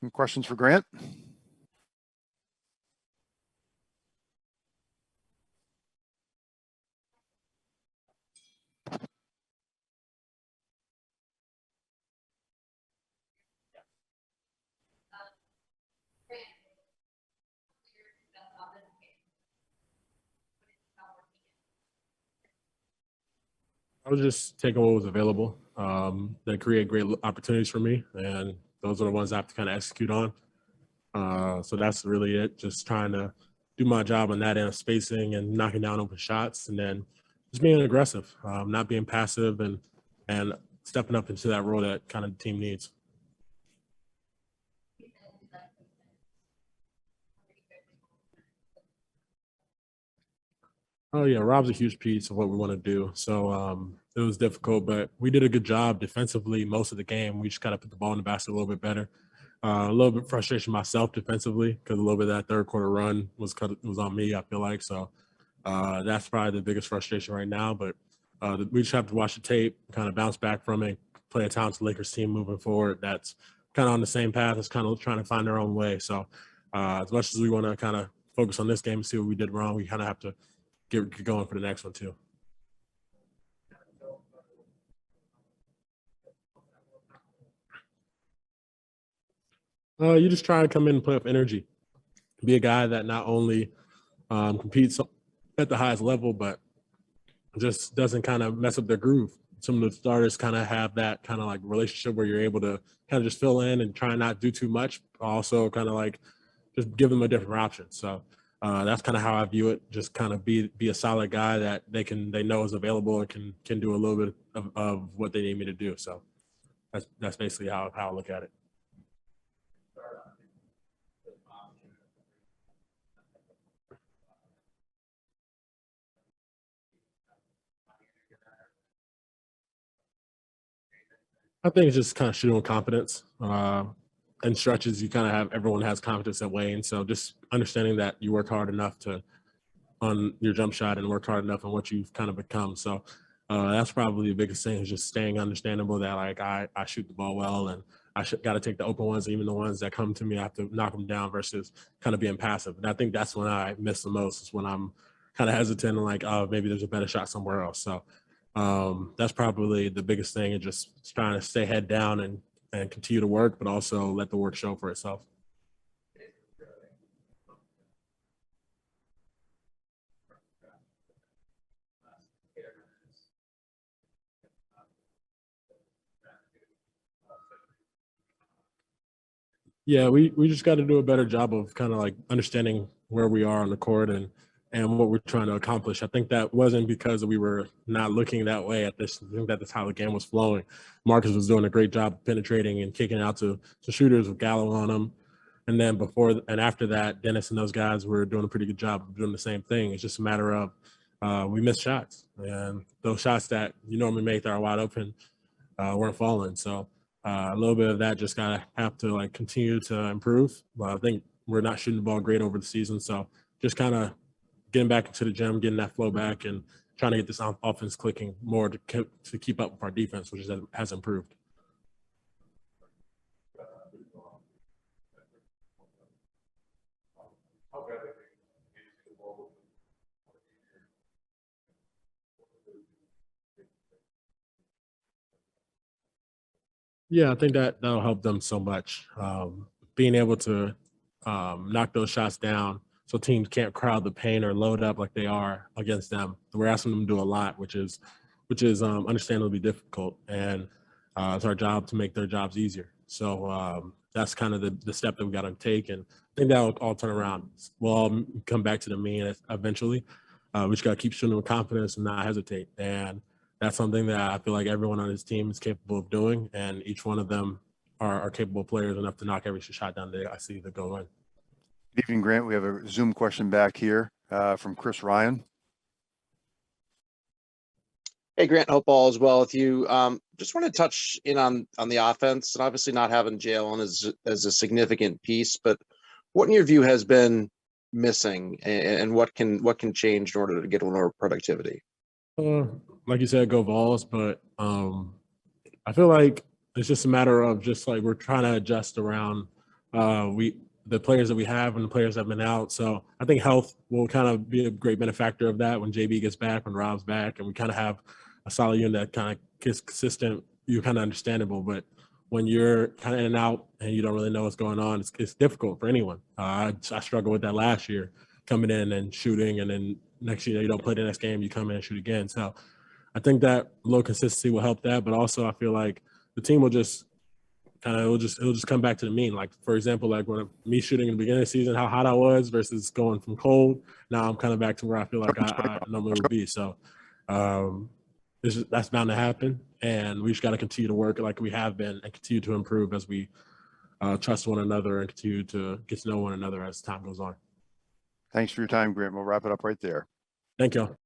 Any questions for Grant? I was just taking what was available that create great opportunities for me, and those are the ones I have to kind of execute on. So that's really it. Just trying to do my job on that end of spacing and knocking down open shots, and then just being aggressive, not being passive, and stepping up into that role that kind of the team needs. Oh yeah, Rob's a huge piece of what we want to do. So it was difficult, but we did a good job defensively most of the game. We just got to put the ball in the basket a little bit better. A little bit frustration myself defensively because a little bit of that third quarter run was on me. I feel like so that's probably the biggest frustration right now. But we just have to watch the tape, kind of bounce back from it, play a talented Lakers team moving forward. That's kind of on the same path as kind of trying to find their own way. So as much as we want to kind of focus on this game and see what we did wrong, we kind of have to get going for the next one too. You just try to come in and play with energy. Be a guy that not only competes at the highest level, but just doesn't kind of mess up their groove. Some of the starters kind of have that kind of like relationship where you're able to kind of just fill in and try not do too much, but also kind of like just give them a different option. So that's kind of how I view it. Just kind of be a solid guy that they know is available and can do a little bit of what they need me to do. So that's basically how I look at it. I think it's just kind of shooting with confidence. And stretches, you kind of have everyone has confidence that way, and so just understanding that you work hard enough on your jump shot and work hard enough on what you've kind of become. So that's probably the biggest thing is just staying understandable that like I shoot the ball well and I got to take the open ones, even the ones that come to me, I have to knock them down versus kind of being passive. And I think that's when I miss the most is when I'm kind of hesitant and like, oh, maybe there's a better shot somewhere else. So that's probably the biggest thing, and just trying to stay head down and continue to work, but also let the work show for itself. Yeah, we just got to do a better job of kind of like understanding where we are on the court and what we're trying to accomplish. I think that wasn't because we were not looking that way at this. I think that's how the game was flowing. Marcus was doing a great job penetrating and kicking out to shooters with Gallo on them. And then before and after that, Dennis and those guys were doing a pretty good job of doing the same thing. It's just a matter of we missed shots. And those shots that you normally make that are wide open weren't falling. So a little bit of that just gotta have to like continue to improve. But I think we're not shooting the ball great over the season, so just kind of getting back into the gym, getting that flow back, and trying to get this offense clicking more to keep up with our defense, which has improved. Yeah, I think that'll help them so much. Being able to knock those shots down so teams can't crowd the paint or load up like they are against them. We're asking them to do a lot, which is understandably difficult, and it's our job to make their jobs easier. So that's kind of the step that we got to take, and I think that'll all turn around. We'll all come back to the mean eventually. We just got to keep shooting with confidence and not hesitate, and that's something that I feel like everyone on his team is capable of doing, and each one of them are capable players enough to knock every shot down that I see that go in. Good evening, Grant. We have a Zoom question back here from Chris Ryan. Hey, Grant, hope all is well with you. Just want to touch in on the offense, and obviously not having Jalen as a significant piece, but what in your view has been missing, and what can change in order to get more productivity? Like you said, go Vols, but I feel like it's just a matter of just like we're trying to adjust around the players that we have and the players that have been out. So I think health will kind of be a great benefactor of that when JB gets back, when Rob's back, and we kind of have a solid unit that kind of gets consistent. You're kind of understandable, but when you're kind of in and out and you don't really know what's going on, it's difficult for anyone. I struggled with that last year, coming in and shooting, and then next year you don't play the next game, you come in and shoot again. So I think that low consistency will help that, but also I feel like the team will just it'll just come back to the mean. Like, for example, like when me shooting in the beginning of the season, how hot I was versus going from cold. Now I'm kind of back to where I feel like I normally would be. So that's bound to happen, and we just got to continue to work like we have been and continue to improve as we trust one another and continue to get to know one another as time goes on. Thanks for your time, Grant. We'll wrap it up right there. Thank you.